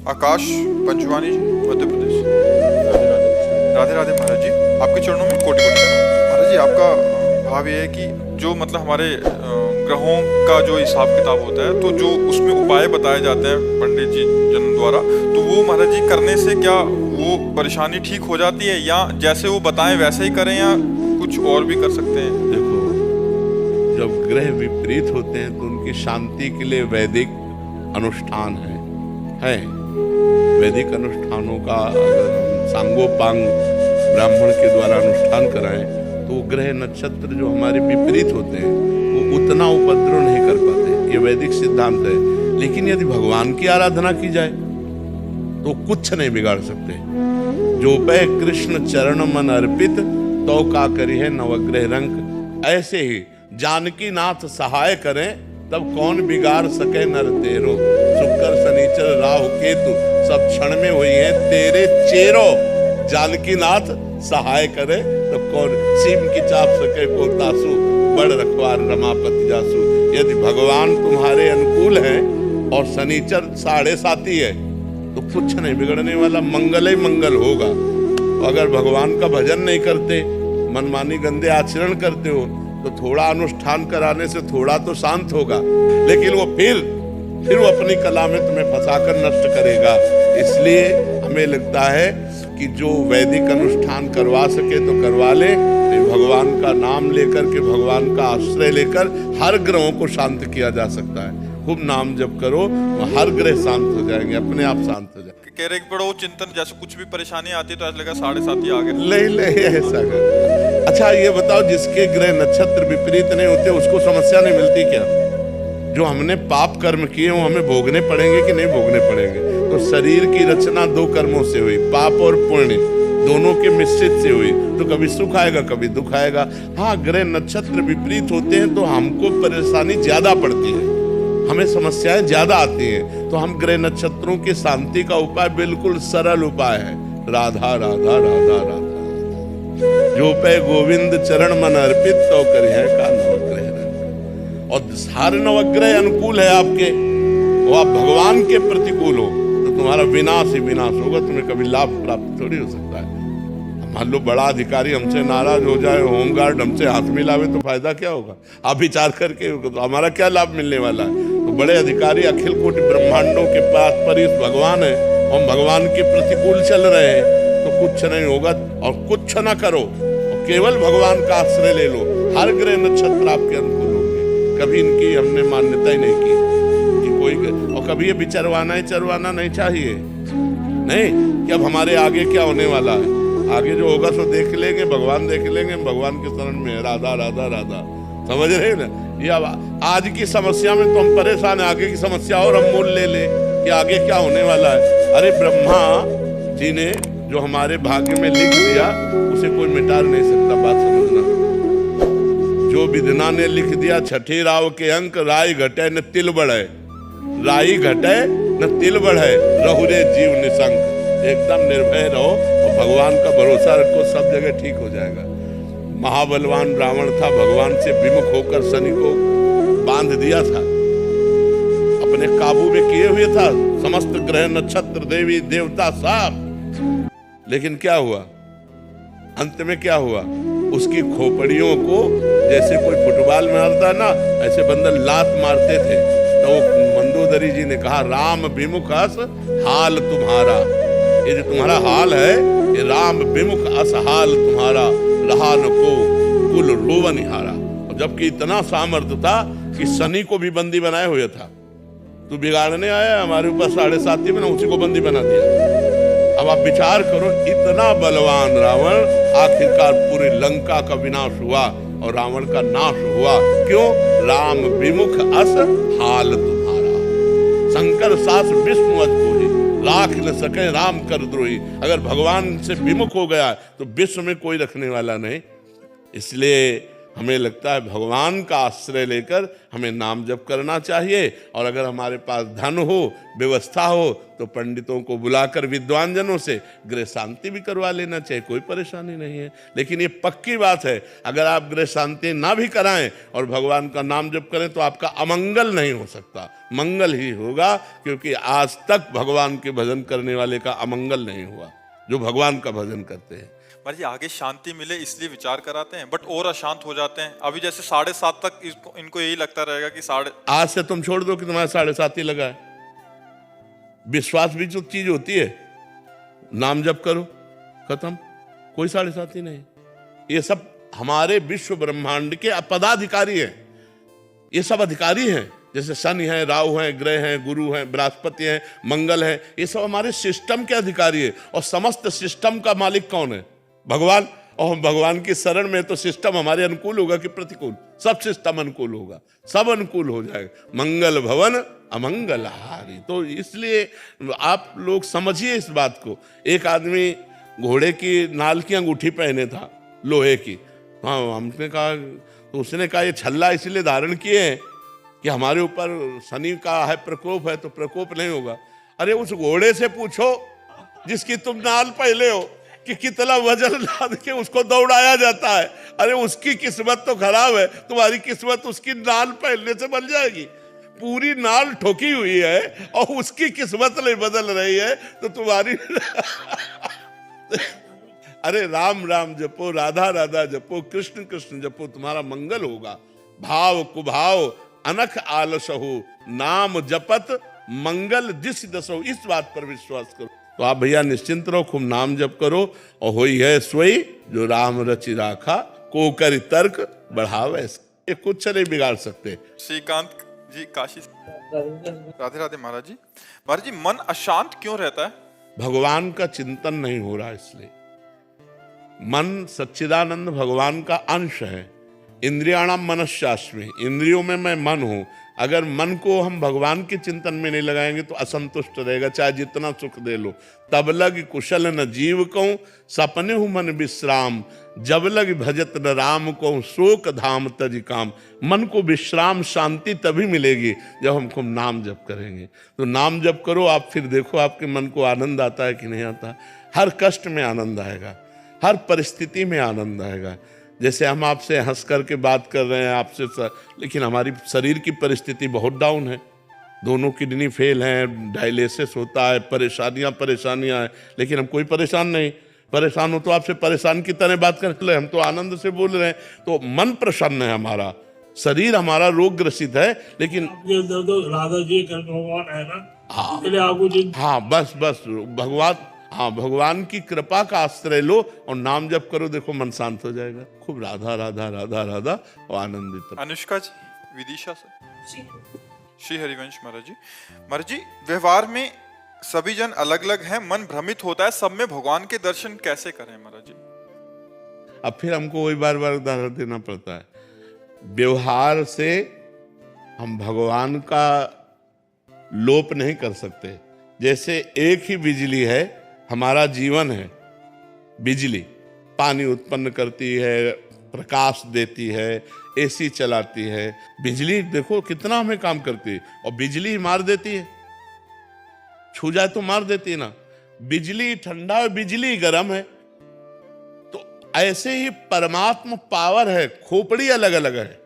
आकाश पंचवानी जी, मध्य प्रदेश। राधे राधे महाराज जी, आपके चरणों में कोटि कोटि प्रणाम। महाराज जी, आपका भाव ये है कि जो मतलब हमारे ग्रहों का जो हिसाब किताब होता है, तो जो उसमें उपाय बताए जाते हैं पंडित जी जन द्वारा, तो वो महाराज जी करने से क्या वो परेशानी ठीक हो जाती है, या जैसे वो बताएं वैसे ही करें, या कुछ और भी कर सकते हैं? देखो, जब ग्रह विपरीत होते हैं तो उनकी शांति के लिए वैदिक अनुष्ठान है। वैदिक अनुष्ठानों का अगर हम सांगोपांग ब्राह्मण के द्वारा अनुष्ठान कराएं तो ग्रह नक्षत्र जो हमारे विपरीत होते हैं वो उतना उपद्रव नहीं कर पाते। ये वैदिक सिद्धांत है। लेकिन यदि भगवान की आराधना की जाए तो कुछ नहीं बिगाड़ सकते। जो पे कृष्ण चरण मन अर्पित तो का करी है नवग्रह रंक। ऐसे ही जानकी नाथ सहाय करें तब कौन बिगाड़ सके नर तेरो। शुक्र शनिचर राहु केतु सब क्षण में हुई है तेरे चेरो। जानकी नाथ सहाय करे तो कौन सीम की चाप सके को तासु। बड़ रखवार रमापति जासु। यदि भगवान तुम्हारे अनुकूल हैं और शनिचर 7.5 है तो कुछ नहीं बिगड़ने वाला, मंगल ही मंगल होगा। अगर भगवान का भजन नहीं करते, मनमानी गंदे आचरण करते हो तो थोड़ा अनुष्ठान कराने से थोड़ा तो शांत होगा, लेकिन वो फिर वो अपनी कला में तुम्हें फंसाकर नष्ट करेगा। इसलिए हमें लगता है कि जो वैदिक अनुष्ठान करवा सके तो करवा ले। भगवान का नाम लेकर के, भगवान का आश्रय लेकर हर ग्रहों को शांत किया जा सकता है। खूब नाम जप करो तो हर ग्रह शांत हो जाएंगे, अपने आप शांत हो जाएंगे। कह रहे बड़ो चिंतन, जैसे कुछ भी परेशानी आती है तो ऐसा लगा 7.5 ही आ गए। ले ऐसा कर। अच्छा ये बताओ, जिसके ग्रह नक्षत्र विपरीत नहीं होते उसको समस्या नहीं मिलती क्या? जो हमने पाप कर्म किए वो हमें भोगने पड़ेंगे कि नहीं भोगने पड़ेंगे? तो शरीर की रचना 2 कर्मों से हुई, पाप और पुण्य दोनों के मिश्रित से हुई। तो कभी सुख आएगा कभी दुख आएगा। हाँ, ग्रह नक्षत्र विपरीत होते हैं तो हमको परेशानी ज्यादा पड़ती है, हमें समस्याएं ज्यादा आती हैं। तो हम ग्रह नक्षत्रों की शांति का उपाय बिल्कुल सरल उपाय है। राधा राधा राधा राधा जो पे गोविंद चरण मन अर्पित तो करे है का नवग्रह रंग। और सारे नवग्रह अनुकूल है आपके, वो आप भगवान के प्रतिकूल हो तो तुम्हारा विनाश ही विनाश होगा, तुम्हें कभी लाभ प्राप्त थोड़ी हो सकता है। मान लो बड़ा अधिकारी हमसे नाराज हो जाए, होमगार्ड हमसे हाथ मिलावे तो फायदा क्या होगा? आप विचार करके तो हमारा क्या लाभ मिलने वाला है? तो बड़े अधिकारी अखिल कोटि ब्रह्मांडों के पास परिस भगवान है, हम भगवान के प्रतिकूल चल रहे हैं तो कुछ नहीं होगा। और कुछ ना करो और केवल भगवान का आश्रय ले लो, हर ग्रह नक्षत्र आपके अनुकूल होंगे। कभी इनकी हमने मान्यता ही नहीं की कि कोई, और कभी ये विचरवाना ही चरवाना नहीं चाहिए। नहीं कि अब हमारे आगे क्या होने वाला है, आगे जो होगा सो देख लेंगे, भगवान देख लेंगे, भगवान के शरण में राधा राधा राधा। समझ रहे ना? ये आज की समस्या में तो हम परेशान है, आगे की समस्या और हम मोल ले कि आगे क्या होने वाला है। अरे ब्रह्मा जी ने जो हमारे भाग्य में लिख दिया उसे कोई मिटा नहीं सकता, बात समझना। जो विधना ने लिख दिया 6ठे राव के अंक, राई घटे न तिल बढ़े। राई घटे न तिल बढ़े, रहुरे जीव निशंक। एकदम निर्भय रहो और भगवान का भरोसा रखो, सब जगह ठीक हो जाएगा। महाबलवान रावण था, भगवान से विमुख होकर शनि को बांध दिया था, अपने काबू में किए हुए था समस्त ग्रह नक्षत्र देवी देवता सब। लेकिन क्या हुआ? अंत में क्या हुआ? उसकी खोपड़ियों को जैसे कोई फुटबॉल मारता है ना, ऐसे बंदर लात मारते थे। तो मंदोदरी जी ने कहा, राम विमुख अस हाल तुम्हारा। ये जो तुम्हारा हाल है ये राम विमुख अस हाल तुम्हारा, रहा न को कुल रोवन हारा। जबकि इतना सामर्थ्य था कि शनि को भी बंदी बनाए हुए था। तू बिगाड़ने आया हमारे ऊपर 7.5 में, उसी को बंदी बना दिया। अब आप विचार करो, इतना बलवान रावण, आखिरकार पूरी लंका का विनाश हुआ और रावण का नाश हुआ। क्यों? राम विमुख अस हाल तुम्हारा। शंकर सास विष्णु अद्भुत, राख न सके राम कर द्रोही। अगर भगवान से विमुख हो गया तो विश्व में कोई रखने वाला नहीं। इसलिए हमें लगता है भगवान का आश्रय लेकर हमें नाम जप करना चाहिए। और अगर हमारे पास धन हो, व्यवस्था हो, तो पंडितों को बुलाकर विद्वान जनों से गृह शांति भी करवा लेना चाहिए, कोई परेशानी नहीं है। लेकिन ये पक्की बात है, अगर आप गृह शांति ना भी कराएं और भगवान का नाम जप करें तो आपका अमंगल नहीं हो सकता, मंगल ही होगा। क्योंकि आज तक भगवान के भजन करने वाले का अमंगल नहीं हुआ, जो भगवान का भजन करते हैं। महाराज जी आगे शांति मिले इसलिए विचार कराते हैं, बट और अशांत हो जाते हैं। अभी जैसे 7:30 तक इनको यही लगता रहेगा कि आज से तुम छोड़ दो कि तुम्हारा 7:30 ही लगा है। विश्वास भी जो चीज होती है, नाम जप करो, खत्म, कोई 7:30 नहीं। ये सब हमारे विश्व ब्रह्मांड के पदाधिकारी हैं, ये सब अधिकारी हैं। जैसे शनि है, राहु है, ग्रह हैं, गुरु हैं, बृहस्पति हैं, मंगल है, ये सब हमारे सिस्टम के अधिकारी है। और समस्त सिस्टम का मालिक कौन है? भगवान। और भगवान की शरण में तो सिस्टम हमारे अनुकूल होगा कि प्रतिकूल? सब सिस्टम अनुकूल होगा, सब अनुकूल हो जाएगा। मंगल भवन अमंगल हारी। तो इसलिए आप लोग समझिए इस बात को। एक आदमी घोड़े की नाल की अंगूठी पहने था, लोहे की। हाँ, हमने कहा, तो उसने कहा ये छल्ला इसलिए धारण किए हैं कि हमारे ऊपर शनि का है प्रकोप है, तो प्रकोप नहीं होगा। अरे उस घोड़े से पूछो जिसकी तुम नाल पहले हो कि कितना वजन लाद के उसको दौड़ाया जाता है। अरे उसकी किस्मत तो खराब है, तुम्हारी किस्मत उसकी नाल पहनने से बन जाएगी। पूरी नाल ठोकी हुई है और उसकी किस्मत नहीं बदल रही है, तो तुम्हारी अरे राम राम जपो, राधा राधा जपो, कृष्ण कृष्ण जपो, तुम्हारा मंगल होगा। भाव कुभाव अनख आलस हो, नाम जपत मंगल दिस दसो। इस बात पर विश्वास करो। तो आप भैया निश्चिंत रहो, खूब नाम जप करो। और होई है सोई जो राम रचि राखा, को कर तर्क बढ़ावे। ये कुछ नहीं बिगाड़ सकते। श्रीकांत जी काशी। राधे राधे महाराज जी। महाराज जी मन अशांत क्यों रहता है? भगवान का चिंतन नहीं हो रहा, इसलिए। मन सच्चिदानंद भगवान का अंश है। इंद्रियाणाम मनश्चास्मि, इंद्रियों में मैं मन हूं। अगर मन को हम भगवान के चिंतन में नहीं लगाएंगे तो असंतुष्ट रहेगा, चाहे जितना सुख दे लो। तब लग कुशल न जीव को, सपने हूं मन विश्राम। जब लग भजत न राम को, शोक धाम तज काम। मन को विश्राम शांति तभी मिलेगी जब हम खूब नाम जप करेंगे। तो नाम जप करो आप, फिर देखो आपके मन को आनंद आता है कि नहीं आता। हर कष्ट में आनंद आएगा, हर परिस्थिति में आनंद आएगा। जैसे हम आपसे हंस करके बात कर रहे हैं आपसे, लेकिन हमारी शरीर की परिस्थिति बहुत डाउन है। दोनों किडनी फेल हैं, डायलिसिस होता है, परेशानियां हैं, लेकिन हम कोई परेशान नहीं। परेशान हो तो आपसे परेशान की तरह बात कर रहे हैं, हम तो आनंद से बोल रहे हैं। तो मन प्रसन्न है हमारा, शरीर हमारा रोग ग्रसित है, लेकिन राधा जी भगवान है ना। हाँ बस भगवान, हाँ भगवान की कृपा का आश्रय लो और नाम जप करो, देखो मन शांत हो जाएगा। खूब राधा राधा राधा राधा और आनंदित। अनुष्का जी विदिशा से। श्री हरिवंश महाराज जी। महाराज जी व्यवहार में सभी जन अलग अलग हैं, मन भ्रमित होता है, सब में भगवान के दर्शन कैसे करें महाराज जी? अब फिर हमको वही बार बार उदाहरण देना पड़ता है। व्यवहार से हम भगवान का लोप नहीं कर सकते। जैसे एक ही बिजली है, हमारा जीवन है। बिजली पानी उत्पन्न करती है, प्रकाश देती है, एसी चलाती है। बिजली देखो कितना हमें काम करती है, और बिजली मार देती है, छू जाए तो मार देती है ना। बिजली ठंडा है, बिजली गर्म है। तो ऐसे ही परमात्मा पावर है, खोपड़ी अलग अलग है।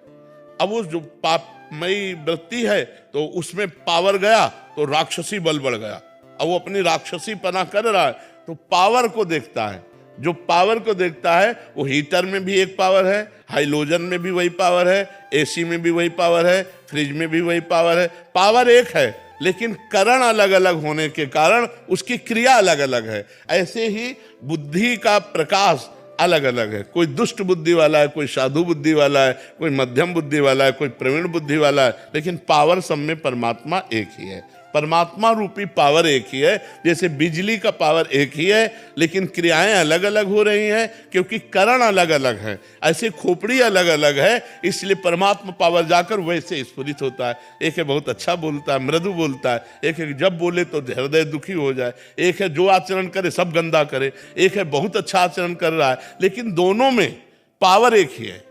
अब वो जो पापमयी वृत्ति है तो उसमें पावर गया तो राक्षसी बल बढ़ गया। अब वो अपनी राक्षसी पना कर रहा है तो पावर को देखता है। जो पावर को देखता है वो हीटर में भी एक पावर है, हाइलोजन में भी वही पावर है, एसी में भी वही पावर है, फ्रिज में भी वही पावर है। पावर एक है, लेकिन करण अलग अलग होने के कारण उसकी क्रिया अलग अलग है। ऐसे ही बुद्धि का प्रकाश अलग अलग है। कोई दुष्ट बुद्धि वाला है, कोई साधु बुद्धि वाला है, कोई मध्यम बुद्धि वाला है, कोई प्रवीण बुद्धि वाला है, लेकिन पावर सब में परमात्मा एक ही है। परमात्मा रूपी पावर एक ही है। जैसे बिजली का पावर एक ही है, लेकिन क्रियाएं अलग अलग हो रही हैं क्योंकि करण अलग अलग है। ऐसे खोपड़ी अलग अलग है, इसलिए परमात्मा पावर जाकर वैसे स्फुरित होता है। एक है बहुत अच्छा बोलता है, मृदु बोलता है, एक है जब बोले तो हृदय दुखी हो जाए, एक है जो आचरण करे सब गंदा करे, एक है बहुत अच्छा आचरण कर रहा है, लेकिन दोनों में पावर एक ही है।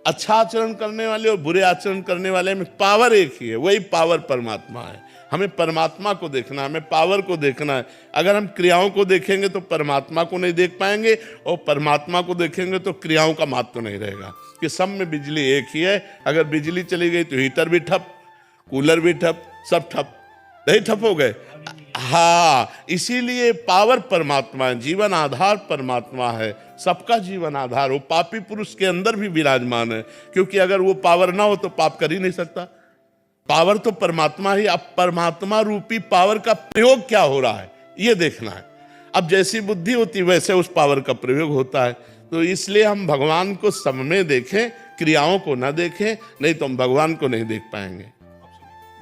अच्छा आचरण करने वाले और बुरे आचरण करने वाले में पावर एक ही है, वही पावर परमात्मा है। हमें परमात्मा को देखना है, हमें पावर को देखना है। अगर हम क्रियाओं को देखेंगे तो परमात्मा को नहीं देख पाएंगे, और परमात्मा को देखेंगे तो क्रियाओं का महत्व नहीं रहेगा। कि सब में बिजली एक ही है, अगर बिजली चली गई तो हीटर भी ठप, कूलर भी ठप, सब ठप, नहीं ठप हो गए। हाँ, इसीलिए पावर परमात्मा है, जीवन आधार परमात्मा है, सबका जीवन आधार। वो पापी पुरुष के अंदर भी विराजमान है, क्योंकि अगर वो पावर ना हो तो पाप कर ही नहीं सकता। पावर तो परमात्मा ही। अब परमात्मा रूपी पावर का प्रयोग क्या हो रहा है ये देखना है। अब जैसी बुद्धि होती वैसे उस पावर का प्रयोग होता है। तो इसलिए हम भगवान को सब में देखें, क्रियाओं को ना देखें, नहीं तो हम भगवान को नहीं देख पाएंगे।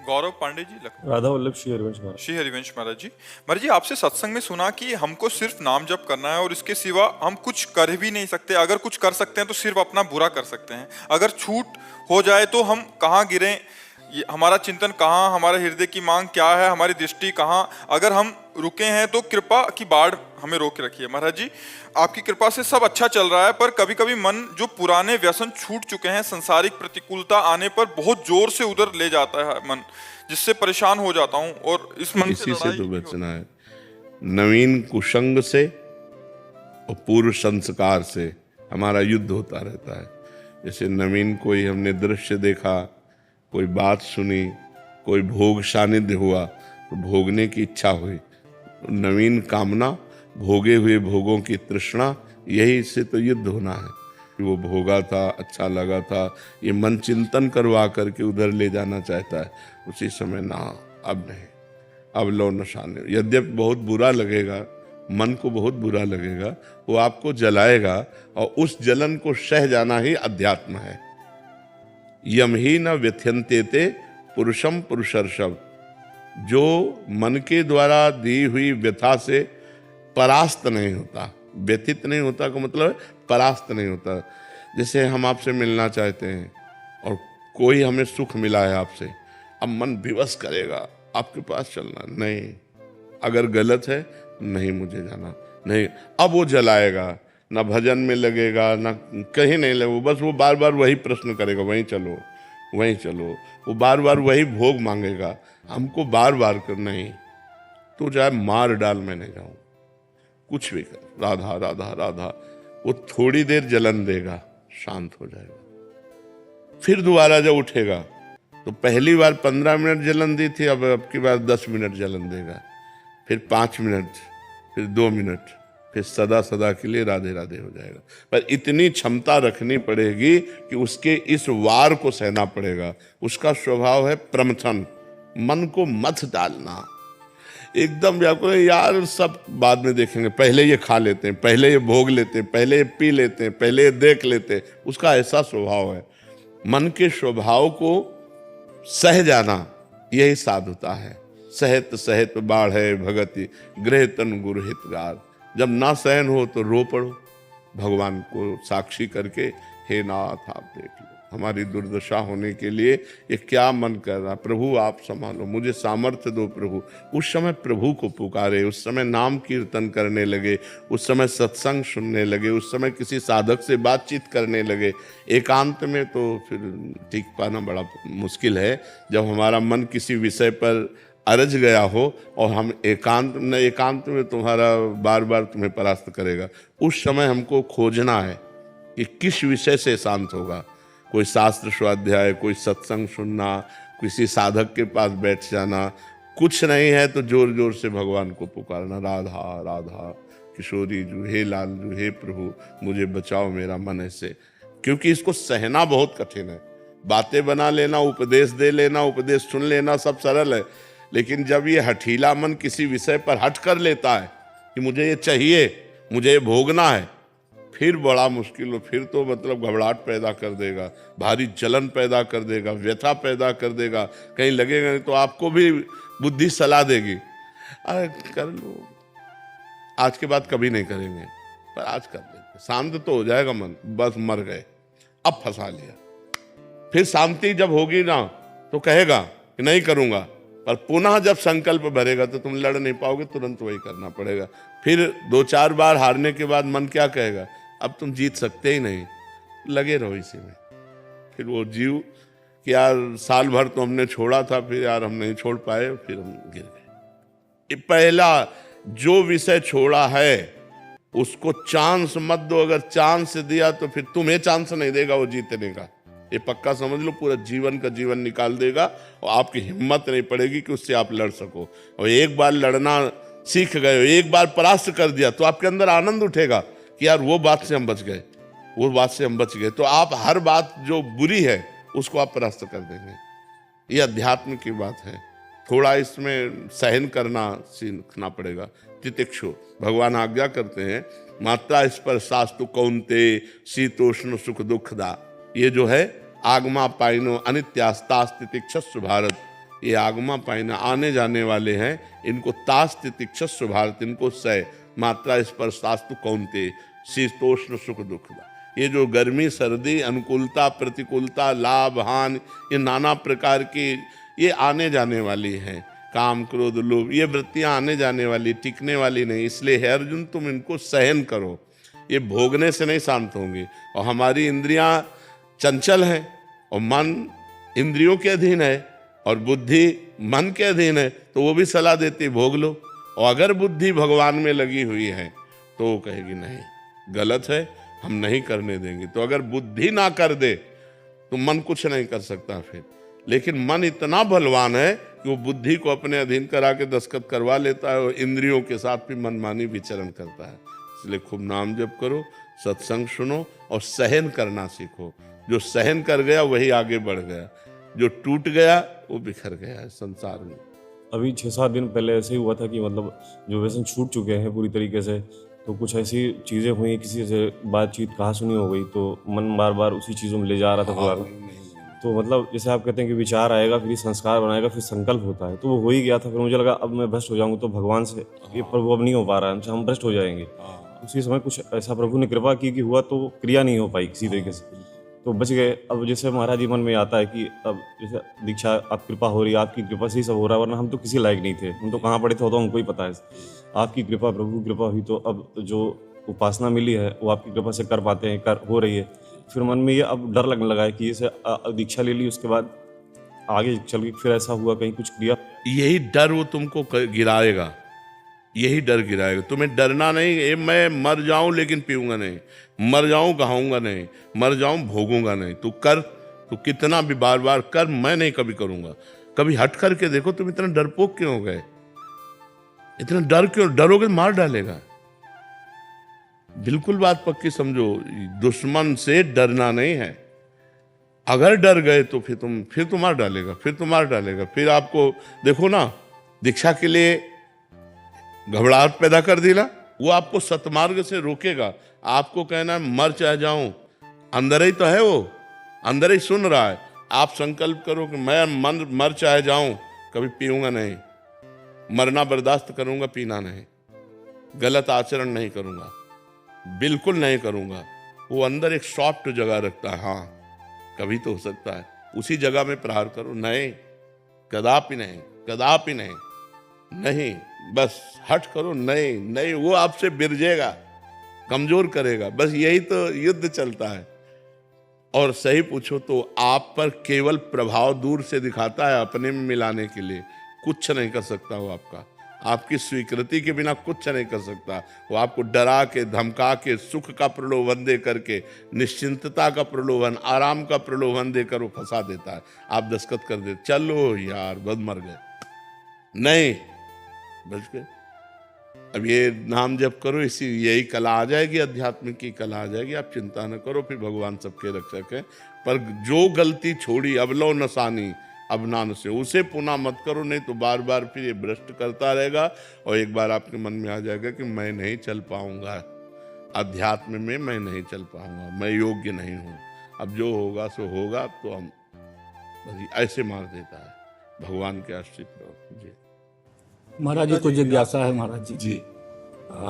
गौरव पांडे जी, लखनऊ। राधा वल्लभ श्री हरिवंश महाराज। श्री हरिवंश महाराज जी, महाराज जी आपसे सत्संग में सुना कि हमको सिर्फ नाम जप करना है और इसके सिवा हम कुछ कर भी नहीं सकते। अगर कुछ कर सकते हैं तो सिर्फ अपना बुरा कर सकते हैं। अगर छूट हो जाए तो हम कहाँ गिरें, हमारा चिंतन कहाँ, हमारे हृदय की मांग क्या है, हमारी दृष्टि कहाँ। अगर हम रुके हैं तो कृपा की बाढ़ हमें रोक रखिए। महाराज जी आपकी कृपा से सब अच्छा चल रहा है, पर कभी कभी मन जो पुराने व्यसन छूट चुके हैं, संसारिक प्रतिकूलता आने पर बहुत जोर से उधर ले जाता है मन, जिससे परेशान हो जाता हूँ। और इस मन इसी से तो बचना है। नवीन कुसंग से और पूर्व संस्कार से हमारा युद्ध होता रहता है। जैसे नवीन कोई हमने दृश्य देखा, कोई बात सुनी, कोई भोग सानिध्य हुआ तो भोगने की इच्छा हुई। नवीन कामना, भोगे हुए भोगों की तृष्णा, यही से तो युद्ध होना है कि वो भोगा था, अच्छा लगा था, ये मन चिंतन करवा करके उधर ले जाना चाहता है। उसी समय ना, अब नहीं, अब लो नशा नहीं। यद्यपि बहुत बुरा लगेगा, मन को बहुत बुरा लगेगा, वो आपको जलाएगा, और उस जलन को सह जाना ही अध्यात्म है। यम ही न व्यथ्यन्ते ते पुरुषम पुरुषर्षभ। जो मन के द्वारा दी हुई व्यथा से परास्त नहीं होता, व्यथित नहीं होता का मतलब परास्त नहीं होता। जैसे हम आपसे मिलना चाहते हैं और कोई हमें सुख मिला है आपसे, अब मन विवश करेगा आपके पास चलना, नहीं, अगर गलत है नहीं मुझे जाना, नहीं, अब वो जलाएगा, ना भजन में लगेगा, ना कहीं नहीं लगेगा, बस वो बार बार वही प्रश्न करेगा, वहीं चलो वहीं चलो, वो बार बार वही भोग मांगेगा हमको बार बार कर। नहीं तो चाहे मार डाल, मैं नहीं जाऊँ, कुछ भी कर, राधा राधा राधा, वो थोड़ी देर जलन देगा, शांत हो जाएगा। फिर दोबारा जब उठेगा तो पहली बार 15 मिनट जलन दी थी, अब की बार 10 मिनट जलन देगा, फिर 5 मिनट, फिर 2 मिनट, फिर सदा सदा के लिए राधे राधे हो जाएगा। पर इतनी क्षमता रखनी पड़ेगी कि उसके इस वार को सहना पड़ेगा। उसका स्वभाव है प्रमथन, मन को मत डालना, एकदम व्याकुल, यार सब बाद में देखेंगे, पहले ये खा लेते हैं, पहले ये भोग लेते हैं, पहले ये पी लेते हैं, पहले ये देख लेते हैं। उसका ऐसा स्वभाव है। मन के स्वभाव को सह जाना यही साधुता है। सहत सहत बाढ़ भगति गृह तन गुरु हितगार। जब ना सहन हो तो रो पड़ो, भगवान को साक्षी करके, हे नाथ आप देख लो हमारी दुर्दशा होने के लिए ये क्या मन कर रहा, प्रभु आप संभालो, मुझे सामर्थ्य दो प्रभु। उस समय प्रभु को पुकारे, उस समय नाम कीर्तन करने लगे, उस समय सत्संग सुनने लगे, उस समय किसी साधक से बातचीत करने लगे। एकांत में तो फिर टिक पाना बड़ा मुश्किल है। जब हमारा मन किसी विषय पर अरज गया हो और हम एकांत में तुम्हारा बार बार तुम्हें परास्त करेगा, उस समय हमको खोजना है कि किस विषय से शांत होगा। कोई शास्त्र स्वाध्याय, कोई सत्संग सुनना, किसी साधक के पास बैठ जाना, कुछ नहीं है तो जोर जोर से भगवान को पुकारना, राधा राधा किशोरी जू, हे लाल जू, हे प्रभु मुझे बचाओ मेरा मन ऐसे। क्योंकि इसको सहना बहुत कठिन है। बातें बना लेना, उपदेश दे लेना, उपदेश सुन लेना सब सरल है, लेकिन जब ये हठीला मन किसी विषय पर हट कर लेता है कि मुझे ये चाहिए, मुझे ये भोगना है, फिर बड़ा मुश्किल हो। फिर तो मतलब घबराहट पैदा कर देगा, भारी जलन पैदा कर देगा, व्यथा पैदा कर देगा। कहीं लगेगा नहीं तो आपको भी बुद्धि सलाह देगी, अरे कर लो, आज के बाद कभी नहीं करेंगे, पर आज कर लेंगे, शांत तो हो जाएगा मन। बस मर गए, अब फंसा लिया। फिर शांति जब होगी ना तो कहेगा कि नहीं करूँगा, पर पुनः जब संकल्प भरेगा तो तुम लड़ नहीं पाओगे, तुरंत वही करना पड़ेगा। फिर 2-4 बार हारने के बाद मन क्या कहेगा, अब तुम जीत सकते ही नहीं, लगे रहो इसी में। फिर वो जीव कि यार साल भर तो हमने छोड़ा था, फिर यार हम नहीं छोड़ पाए, फिर हम गिर गए। ये पहला जो विषय छोड़ा है उसको चांस मत दो। अगर चांस दिया तो फिर तुम्हें चांस नहीं देगा वो जीतने का, ये पक्का समझ लो। पूरा जीवन का जीवन निकाल देगा और आपकी हिम्मत नहीं पड़ेगी कि उससे आप लड़ सको। और एक बार लड़ना सीख गए, एक बार परास्त कर दिया तो आपके अंदर आनंद उठेगा कि यार वो बात से हम बच गए, वो बात से हम बच गए। तो आप हर बात जो बुरी है उसको आप परास्त कर देंगे। ये अध्यात्म की बात है। थोड़ा इसमें सहन करना सीखना पड़ेगा। तितिक्षु भगवान आज्ञा करते हैं, मात्रा स्पर्शास्तु कौन्ते शीतोष्ण सुख दुखदा। ये जो है आगमा पाइनो अनित्यास्तास तितिक्षस्व भारत, ये आगमा पाइना आने जाने वाले हैं, इनको तास तितिक्षस्व भारत, इनको सह। मात्रा स्पर्शास्तु कौन्ते शीतोष्ण सुख दुखदा। ये जो गर्मी सर्दी अनुकूलता प्रतिकूलता लाभ हानि, ये नाना प्रकार की ये आने जाने वाली हैं। काम क्रोध लोभ, ये वृत्तियां आने जाने वाली, टिकने वाली नहीं। इसलिए हे अर्जुन तुम इनको सहन करो, ये भोगने से नहीं शांत होंगे। और हमारी इंद्रियां चंचल हैं और मन इंद्रियों के अधीन है और बुद्धि मन के अधीन है, तो वो भी सलाह देती भोग लो। और अगर बुद्धि भगवान में लगी हुई है तो वो कहेगी नहीं गलत है, हम नहीं करने देंगे। तो अगर बुद्धि ना कर दे तो मन कुछ नहीं कर सकता फिर। लेकिन मन इतना बलवान है कि वो बुद्धि को अपने अधीन करा के दस्तखत करवा लेता है और इंद्रियों के साथ भी मनमानी विचरण करता है। इसलिए खूब नाम जप करो, सत्संग सुनो और सहन करना सीखो। जो सहन कर गया वही आगे बढ़ गया, जो टूट गया वो बिखर गया है संसार में। अभी 6-7 दिन पहले ऐसे ही हुआ था कि मतलब जो व्यसन छूट चुके हैं पूरी तरीके से, तो कुछ ऐसी चीज़ें हुई, किसी से बातचीत कहा सुनी हो गई, तो मन बार बार उसी चीज़ों में ले जा रहा था थोड़ा। तो मतलब जैसे आप कहते हैं कि विचार आएगा, फिर संस्कार बनाएगा, फिर संकल्प होता है, तो वो हो ही गया था। फिर मुझे लगा अब मैं भ्रष्ट हो जाऊंगा तो भगवान से ये प्रभु अब नहीं हो पा रहा है, हमसे हम भ्रष्ट हो जाएंगे। उसी समय कुछ ऐसा प्रभु ने कृपा की कि हुआ, तो क्रिया नहीं हो पाई किसी तरीके से, तो बच गए। अब जैसे महाराज जी मन में आता है कि अब जैसे दीक्षा आप कृपा हो रही है, आपकी कृपा से ही सब हो रहा है, वरना हम तो किसी लायक नहीं थे, हम तो कहाँ पड़े थे वो तो हमको ही पता है। आपकी कृपा, प्रभु की कृपा हुई, तो अब जो उपासना मिली है वो आपकी कृपा से कर पाते हैं, कर हो रही है। फिर मन में ये अब डर लगने लगा है कि जैसे दीक्षा ले ली, उसके बाद आगे चल के फिर ऐसा हुआ कहीं कुछ क्रिया। यही डर वो तुमको गिराएगा, यही डर गिराएगा। तुम्हें डरना नहीं, ये मैं मर जाऊं लेकिन पीऊंगा नहीं, मर जाऊं गहाऊंगा नहीं, मर जाऊं भोगूंगा नहीं। तू कर, तू कितना भी बार बार कर, मैं नहीं कभी करूंगा। कभी हट करके देखो तुम इतना डरपोक क्यों हो गए, इतना डर क्यों? डरोगे मार डालेगा। बिल्कुल बात पक्की समझो, दुश्मन से डरना नहीं है। अगर डर गए तो फिर तो मार डालेगा, फिर तो मार डालेगा। फिर आपको देखो ना, दीक्षा के लिए घबराहट पैदा कर दिला, वो आपको सतमार्ग से रोकेगा। आपको कहना है मर चाहे जाऊं, अंदर ही तो है, वो अंदर ही सुन रहा है। आप संकल्प करो कि मैं मर चाहे जाऊं, कभी पीऊंगा नहीं, मरना बर्दाश्त करूंगा, पीना नहीं, गलत आचरण नहीं करूंगा, बिल्कुल नहीं करूंगा। वो अंदर एक सॉफ्ट जगह रखता है, हाँ कभी तो हो सकता है, उसी जगह में प्रहार करो। नहीं, कदापि नहीं, कदापि नहीं, नहीं, बस हट करो। नहीं नहीं, वो आपसे बिरजेगा, कमजोर करेगा। बस यही तो युद्ध चलता है। और सही पूछो तो आप पर केवल प्रभाव दूर से दिखाता है, अपने में मिलाने के लिए कुछ नहीं कर सकता। वो आपकी स्वीकृति के बिना कुछ नहीं कर सकता। वो आपको डरा के धमका के सुख का प्रलोभन दे करके, निश्चिंतता का प्रलोभन, आराम का प्रलोभन देकर वो फंसा देता है। आप दस्तखत कर दे, चलो यार बद मर गए, नहीं बच गए। अब ये नाम जप करो, इसी यही कला आ जाएगी, अध्यात्म की कला आ जाएगी। आप चिंता न करो, फिर भगवान सबके रक्षक है। पर जो गलती छोड़ी अबलो नसानी अबनान से, उसे पुनः मत करो, नहीं तो बार बार फिर ये भ्रष्ट करता रहेगा। और एक बार आपके मन में आ जाएगा कि मैं नहीं चल पाऊंगा, अध्यात्म में मैं नहीं चल पाऊंगा, मैं योग्य नहीं हूँ, अब जो होगा सो होगा। तो हम बस ऐसे मार देता है। भगवान के आश्रित रहो जी। महाराज जी को जिज्ञासा है महाराज जी। जी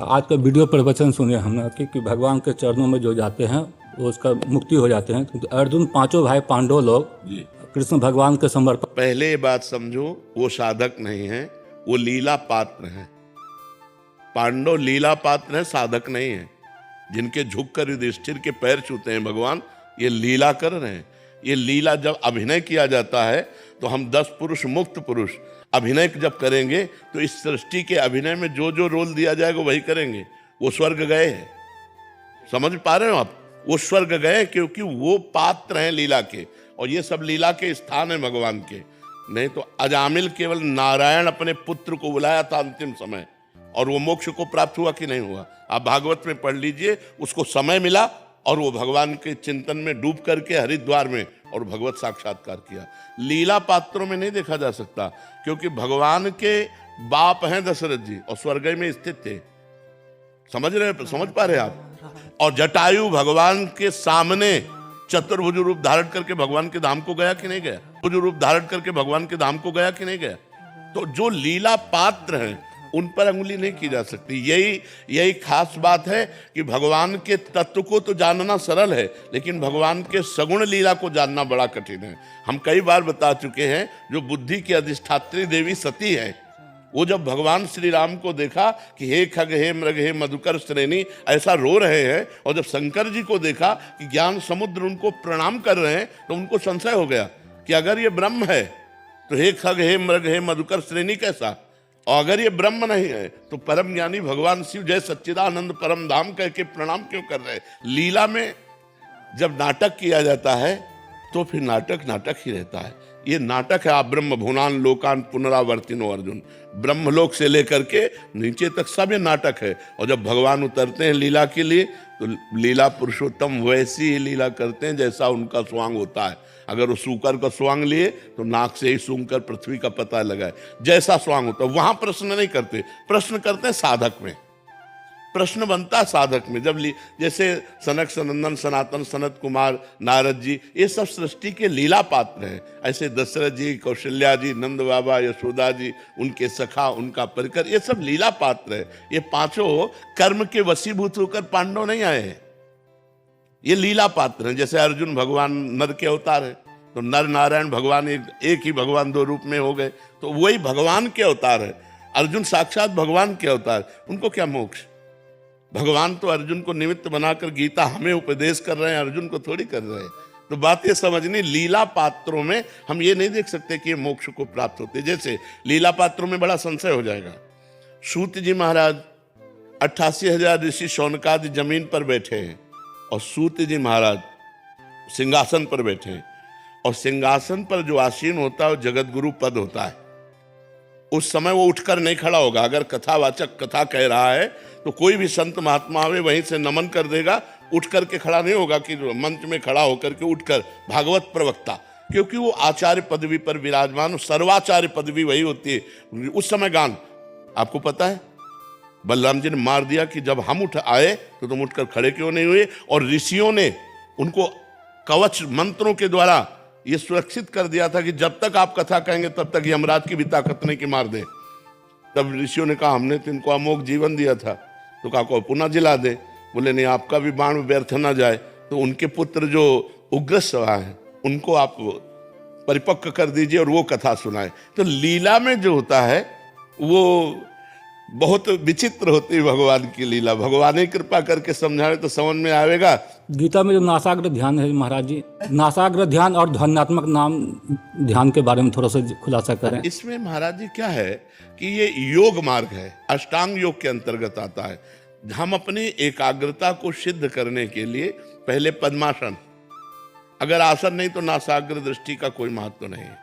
आज का वीडियो प्रवचन सुने हमने कि भगवान के चरणों में जो जाते हैं वो उसका मुक्ति हो जाते हैं। तो अर्जुन पांचों भाई पांडव लोग जी कृष्ण भगवान के समर्पण। पहले ये बात समझो, वो साधक नहीं है, वो लीला पात्र हैं। पांडव लीला पात्र है, साधक नहीं है। जिनके झुककर युधिष्ठिर के पैर छूते हैं भगवान, ये लीला कर रहे हैं। ये लीला जब अभिनय किया जाता है तो हम 10 पुरुष मुक्त पुरुष अभिनय जब करेंगे तो इस सृष्टि के अभिनय में जो जो रोल दिया जाएगा वही करेंगे। वो स्वर्ग गए हैं, समझ पा रहे हो आप? वो स्वर्ग गए क्योंकि वो पात्र हैं लीला के, और ये सब लीला के स्थान है भगवान के। नहीं तो अजामिल केवल नारायण अपने पुत्र को बुलाया था अंतिम समय, और वो मोक्ष को प्राप्त हुआ कि नहीं हुआ? आप भागवत में पढ़ लीजिए, उसको समय मिला और वो भगवान के चिंतन में डूब करके हरिद्वार में और भगवत साक्षात्कार किया। लीला पात्रों में नहीं देखा जा सकता, क्योंकि भगवान के बाप हैं दशरथ जी और स्वर्ग में स्थित थे। समझ पा रहे आप? और जटायु भगवान के सामने चतुर्भुज रूप धारण करके भगवान के धाम को गया कि नहीं गया? भुज रूप धारण करके भगवान के धाम को गया कि नहीं गया? तो जो लीला पात्र हैं उन पर अंगुली नहीं की जा सकती। यही खास बात है कि भगवान के तत्व को तो जानना सरल है, लेकिन भगवान के सगुण लीला को जानना बड़ा कठिन है। हम कई बार बता चुके हैं, जो बुद्धि की अधिष्ठात्री देवी सती है, वो जब भगवान श्री राम को देखा कि हे खग हे मृग हे मधुकर श्रेणी ऐसा रो रहे हैं, और जब शंकर जी को देखा कि ज्ञान समुद्र उनको प्रणाम कर रहे हैं, तो उनको संशय हो गया कि अगर ये ब्रह्म है तो हे खग हे मृग हे मधुकर श्रेणी कैसा, और अगर ये ब्रह्म नहीं है तो परम ज्ञानी भगवान शिव जय सच्चिदानंद परम धाम कह के प्रणाम क्यों कर रहे हैं? लीला में जब नाटक किया जाता है तो फिर नाटक ही रहता है। ये नाटक है। आप ब्रह्म भुवनान लोकान पुनरावर्तिनो अर्जुन, ब्रह्मलोक से लेकर के नीचे तक सब ये नाटक है। और जब भगवान उतरते हैं लीला के लिए तो लीला पुरुषोत्तम वैसी ही लीला करते हैं जैसा उनका स्वांग होता है। अगर वो सूकर का स्वांग लिए तो नाक से ही सूंघ कर पृथ्वी का पता लगाए, जैसा स्वांग होता है। वहां प्रश्न नहीं करते, प्रश्न करते हैं साधक में। प्रश्न बनता है साधक में। जब जैसे सनक सनंदन सनातन सनत कुमार नारद जी ये सब सृष्टि के लीला पात्र हैं, ऐसे दशरथ जी कौशल्या जी नंद बाबा यशोदा जी उनके सखा उनका परिकर ये सब लीला पात्र है। ये पांचों कर्म के वशीभूत होकर पांडव नहीं आए हैं, ये लीला पात्र हैं। जैसे अर्जुन भगवान नर के अवतार है, तो नर नारायण भगवान एक ही भगवान दो रूप में हो गए, तो वही भगवान के अवतार है। अर्जुन साक्षात भगवान के अवतार, उनको क्या मोक्ष? भगवान तो अर्जुन को निमित्त बनाकर गीता हमें उपदेश कर रहे हैं, अर्जुन को थोड़ी कर रहे हैं। तो बात ये समझनी, लीला पात्रों में हम ये नहीं देख सकते कि ये मोक्ष को प्राप्त होते। जैसे लीला पात्रों में बड़ा संशय हो जाएगा। सूत जी महाराज 88,000 ऋषि शौनकादि जमीन पर बैठे हैं और सूत जी महाराज सिंहासन पर बैठे हैं, और सिंहासन पर जो आसीन होता है वो जगत गुरु पद होता है। उस समय वो उठकर नहीं खड़ा होगा। अगर कथावाचक कथा कह रहा है तो कोई भी संत महात्मा आवे वहीं से नमन कर देगा, उठ करके खड़ा नहीं होगा कि मंच में खड़ा होकर के उठकर भागवत प्रवक्ता, क्योंकि वो आचार्य पदवी पर विराजमान, सर्वाचार्य पदवी वही होती है। उस समय गान आपको पता है बलराम जी ने मार दिया कि जब हम उठ आए तो तुम उठकर खड़े क्यों नहीं हुए, और ऋषियों ने उनको कवच मंत्रों के द्वारा ये सुरक्षित कर दिया था कि जब तक आप कथा कहेंगे तब तक यमराज की भी ताकत नहीं कि मार दे। तब ऋषियों ने कहा हमने तो इनको अमोघ जीवन दिया था, तो कहा को पुनः जिला दे। बोले नहीं, आपका भी बाण व्यर्थ ना जाए, तो उनके पुत्र जो उग्रश्रवा हैं उनको आप परिपक्व कर दीजिए और वो कथा सुनाए। तो लीला में जो होता है वो बहुत विचित्र होती है भगवान की लीला। भगवान ही कृपा करके समझाए तो समझ में आएगा। गीता में जो नासाग्र ध्यान है महाराज जी, नासाग्र ध्यान और ध्यानात्मक नाम ध्यान के बारे में थोड़ा सा खुलासा करें। इसमें महाराज जी क्या है कि ये योग मार्ग है, अष्टांग योग के अंतर्गत आता है। हम अपनी एकाग्रता को सिद्ध करने के लिए पहले पद्मासन, अगर आसन नहीं तो नासाग्र दृष्टि का कोई महत्व नहीं है,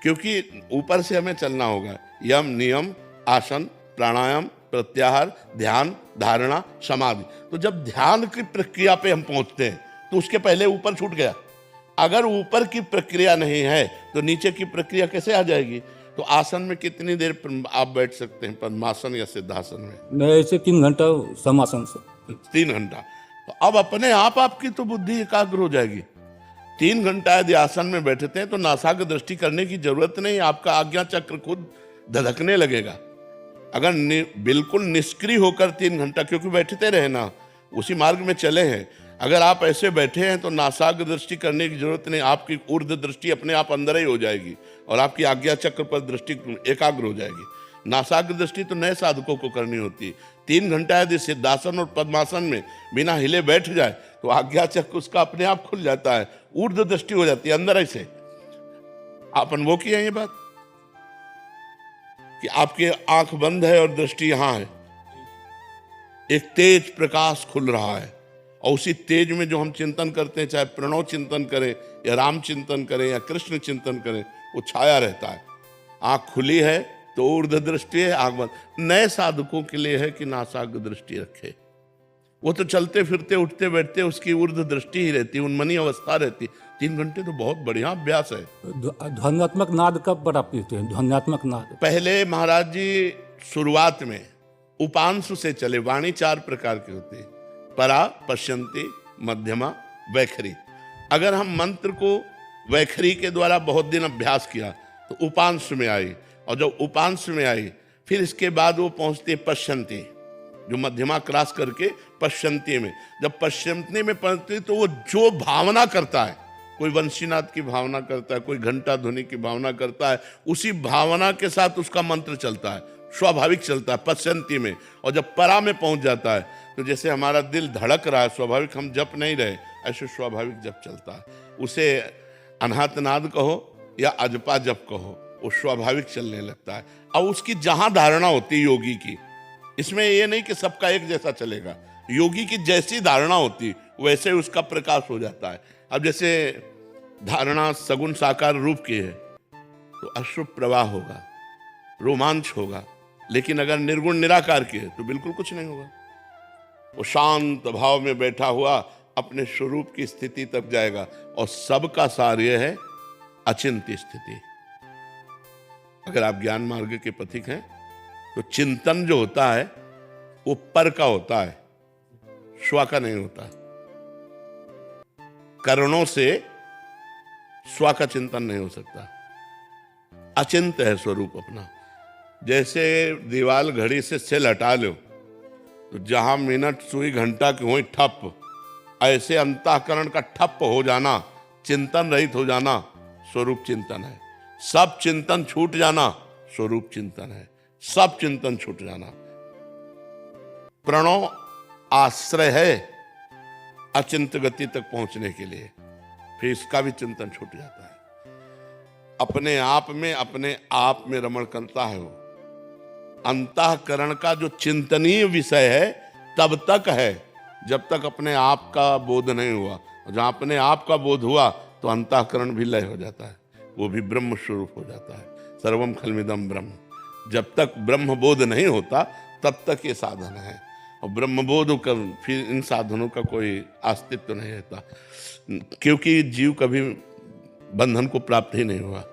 क्योंकि ऊपर से हमें चलना होगा। यम नियम आसन प्राणायाम प्रत्याहार ध्यान धारणा समाधि। तो जब ध्यान की प्रक्रिया पे हम पहुंचते हैं तो उसके पहले ऊपर छूट गया। अगर ऊपर की प्रक्रिया नहीं है तो नीचे की प्रक्रिया कैसे आ जाएगी? तो आसन में कितनी देर आप बैठ सकते हैं, पद्मासन या सिद्धासन में? मैं ऐसे 3 घंटा समासन से 3 घंटा। तो अब अपने आप आपकी तो बुद्धि एकाग्र हो जाएगी। 3 घंटा यदि आसन में बैठते हैं तो नासाग्र दृष्टि करने की जरूरत नहीं, आपका आज्ञा चक्र खुद धधकने लगेगा। अगर बिल्कुल निष्क्रिय होकर 3 घंटा, क्योंकि बैठते रहे ना, उसी मार्ग में चले हैं, अगर आप ऐसे बैठे हैं तो नासाग्र दृष्टि करने की जरूरत नहीं, आपकी ऊर्ध्व दृष्टि अपने आप अंदर ही हो जाएगी और आपकी आज्ञा चक्र पर दृष्टि एकाग्र हो जाएगी। नासाग्र दृष्टि तो नए साधकों को करनी होती है। 3 घंटा यदि सिद्धासन और पद्मासन में बिना हिले बैठ जाए तो आज्ञा चक्र उसका अपने आप खुल जाता है, ऊर्ध्व दृष्टि हो जाती है अंदर। ऐसे आप अनुभव किया ये बात कि आपके आंख बंद है और दृष्टि यहां है, एक तेज प्रकाश खुल रहा है, और उसी तेज में जो हम चिंतन करते हैं, चाहे प्रणव चिंतन करें या राम चिंतन करें या कृष्ण चिंतन करें, वो छाया रहता है। आंख खुली है तो ऊर्ध्व दृष्टि है, आंख बंद। नए साधकों के लिए है कि नासाग्र दृष्टि रखे। वो तो चलते फिरते उठते बैठते उसकी ऊर्ध्व दृष्टि ही रहती, उन्मनी अवस्था रहती। 3 घंटे तो बहुत बढ़िया अभ्यास है। ध्वन्यात्मक नाद कब पर आप पीते हैं? ध्वन्यात्मक नाद पहले महाराज जी शुरुआत में उपांशु से चले। वाणी 4 प्रकार की होती है, परा, पश्यंती, मध्यमा, वैखरी। अगर हम मंत्र को वैखरी के द्वारा बहुत दिन अभ्यास किया तो उपांशु में आई, और जब उपांशु में आई फिर इसके बाद वो पहुंचती है पश्यंती, जो मध्यमा क्रॉस करके पश्यंती में। जब पश्यंती में पहुंचती तो वो जो भावना करता है, कोई वंशीनाथ की भावना करता है, कोई घंटा ध्वनि की भावना करता है, उसी भावना के साथ उसका मंत्र चलता है, स्वाभाविक चलता है पश्यंती में। और जब परा में पहुंच जाता है तो जैसे हमारा दिल धड़क रहा है, स्वाभाविक हम जप नहीं रहे, ऐसे स्वाभाविक जप चलता है। उसे अनाहत नाद कहो या अजपा जप कहो, वो स्वाभाविक चलने लगता है। और उसकी जहां धारणा होती है योगी की, इसमें ये नहीं कि सबका एक जैसा चलेगा, योगी की जैसी धारणा होती वैसे उसका प्रकाश हो जाता है। अब जैसे धारणा सगुण साकार रूप की है तो अश्रु प्रवाह होगा, रोमांच होगा, लेकिन अगर निर्गुण निराकार की है तो बिल्कुल कुछ नहीं होगा। वो शांत भाव में बैठा हुआ अपने स्वरूप की स्थिति तक जाएगा। और सबका सार यह है अचिंत्य स्थिति। अगर आप ज्ञान मार्ग के पथिक हैं तो चिंतन जो होता है वो पर का होता है, स्व का नहीं होता। करणों से स्व का चिंतन नहीं हो सकता, अचिंत्य है स्वरूप अपना। जैसे दीवाल घड़ी से सेल हटा लो तो जहां मिनट सुई घंटा की हुई ठप, ऐसे अंतःकरण का ठप हो जाना, चिंतन रहित हो जाना, स्वरूप चिंतन है। सब चिंतन छूट जाना स्वरूप चिंतन है। सब चिंतन छूट जाना। प्रणव आश्रय है अचिंत गति तक पहुंचने के लिए, फिर इसका भी चिंतन छूट जाता है। अपने आप में रमण करता है वो। अंतःकरण का जो चिंतनीय विषय है तब तक है जब तक अपने आप का बोध नहीं हुआ। जहां अपने आप का बोध हुआ तो अंतःकरण भी लय हो जाता है, वो भी ब्रह्म स्वरूप हो जाता है। सर्वम खलमिदम ब्रह्म। जब तक ब्रह्म बोध नहीं होता तब तक ये साधन है, और ब्रह्म बोध कर फिर इन साधनों का कोई अस्तित्व नहीं रहता, क्योंकि जीव कभी बंधन को प्राप्त ही नहीं हुआ।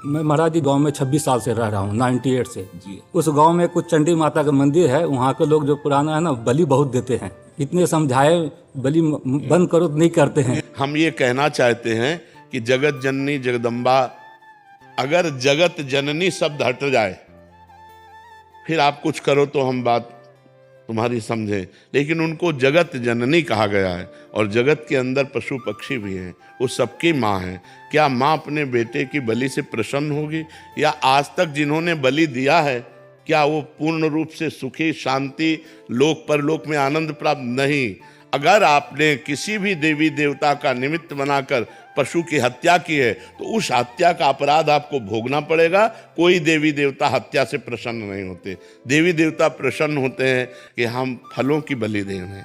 मैं महाराज जी गांव में 26 साल से रह रहा हूँ, 98 से जी। उस गांव में कुछ चंडी माता का मंदिर है, वहाँ के लोग जो पुराना है ना, बलि बहुत देते हैं। इतने समझाए बलि बंद करो तो नहीं करते हैं। हम ये कहना चाहते हैं कि जगत जननी जगदम्बा, अगर जगत जननी शब्द हट जाए फिर आप कुछ करो तो हम बात तुम्हारी समझें, लेकिन उनको जगत जननी कहा गया है। और जगत के अंदर पशु पक्षी भी हैं, वो सबकी माँ है। क्या माँ अपने बेटे की बलि से प्रसन्न होगी? या आज तक जिन्होंने बलि दिया है क्या वो पूर्ण रूप से सुखी, शांति, लोक परलोक में आनंद प्राप्त? नहीं। अगर आपने किसी भी देवी देवता का निमित्त बनाकर पशु की हत्या की है तो उस हत्या का अपराध आपको भोगना पड़ेगा। कोई देवी देवता हत्या से प्रसन्न नहीं होते। देवी देवता प्रसन्न होते हैं कि हम फलों की बलि दें उन्हें,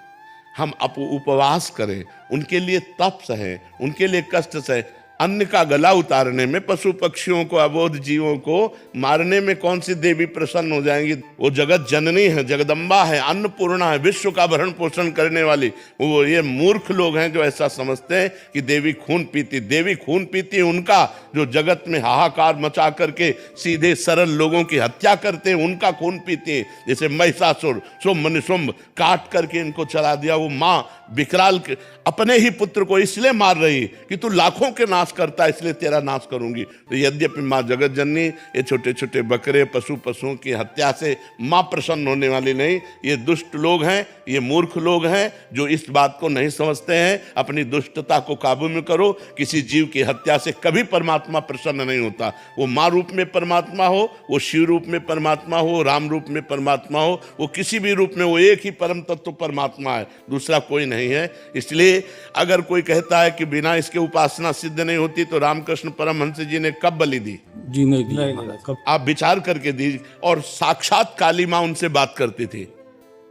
हम उपवास करें, उनके लिए तप सहे, उनके लिए कष्ट सहे। अन्न का गला उतारने में, पशु पक्षियों को, अबोध जीवों को मारने में कौन सी देवी प्रसन्न हो जाएंगी? वो जगत जननी है, जगदम्बा है, अन्नपूर्णा है, विश्व का भरण पोषण करने वाली। वो ये मूर्ख लोग हैं जो ऐसा समझते हैं कि देवी खून पीती। देवी खून पीती है उनका जो जगत में हाहाकार मचा करके सीधे सरल लोगों की हत्या करते हैं, उनका खून पीती है। जैसे महिषासुर, शुंभ निशुंभ काट करके इनको चला दिया। वो माँ विकराल अपने ही पुत्र को इसलिए मार रही कि तू लाखों के नाश नाश करता है इसलिए तेरा नाश करूंगी। तो यद्यपि माँ जगत जननी ये छोटे छोटे बकरे पशुओं की हत्या से माँ प्रसन्न होने वाली नहीं। ये दुष्ट लोग हैं, ये मूर्ख लोग हैं जो इस बात को नहीं समझते हैं। अपनी दुष्टता को काबू में करो। किसी जीव की हत्या से कभी परमात्मा प्रसन्न नहीं होता। वो माँ रूप में परमात्मा हो, वो शिव रूप में परमात्मा हो, राम रूप में परमात्मा हो, वो किसी भी रूप में, वो एक ही परम तत्व परमात्मा है, दूसरा कोई नहीं है। इसलिए अगर कोई कहता है कि बिना इसके उपासना सिद्ध नहीं होती, तो रामकृष्ण परमहंस जी ने कब बलि दी? जी नहीं दी। आप विचार करके दीजिए। और साक्षात काली माँ उनसे बात करती थी।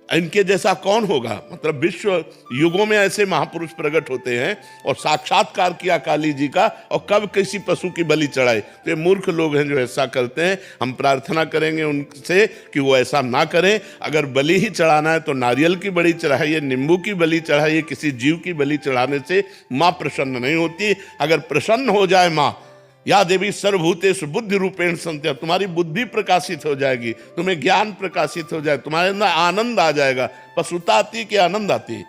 इनके जैसा कौन होगा? मतलब विश्व युगों में ऐसे महापुरुष प्रकट होते हैं और साक्षात्कार किया काली जी का, और कब किसी पशु की बलि चढ़ाई। तो ये मूर्ख लोग हैं जो ऐसा करते हैं। हम प्रार्थना करेंगे उनसे कि वो ऐसा ना करें। अगर बलि ही चढ़ाना है तो नारियल की बलि चढ़ाइए, नींबू की बलि चढ़ाइए। किसी जीव की बलि चढ़ाने से माँ प्रसन्न नहीं होती। अगर प्रसन्न हो जाए माँ, या देवी सर्वभूतेषु बुद्धि रूपेण संत्या, तुम्हारी बुद्धि प्रकाशित हो जाएगी, तुम्हें ज्ञान प्रकाशित हो जाए, तुम्हारे अंदर आनंद आ जाएगा। पशुता आती कि आनंद आती?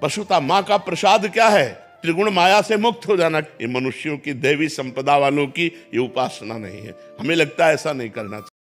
पशुता। माँ का प्रसाद क्या है? त्रिगुण माया से मुक्त हो जाना। ये मनुष्यों की दैवी संपदा वालों की ये उपासना नहीं है। हमें लगता है ऐसा नहीं करना चाहिए।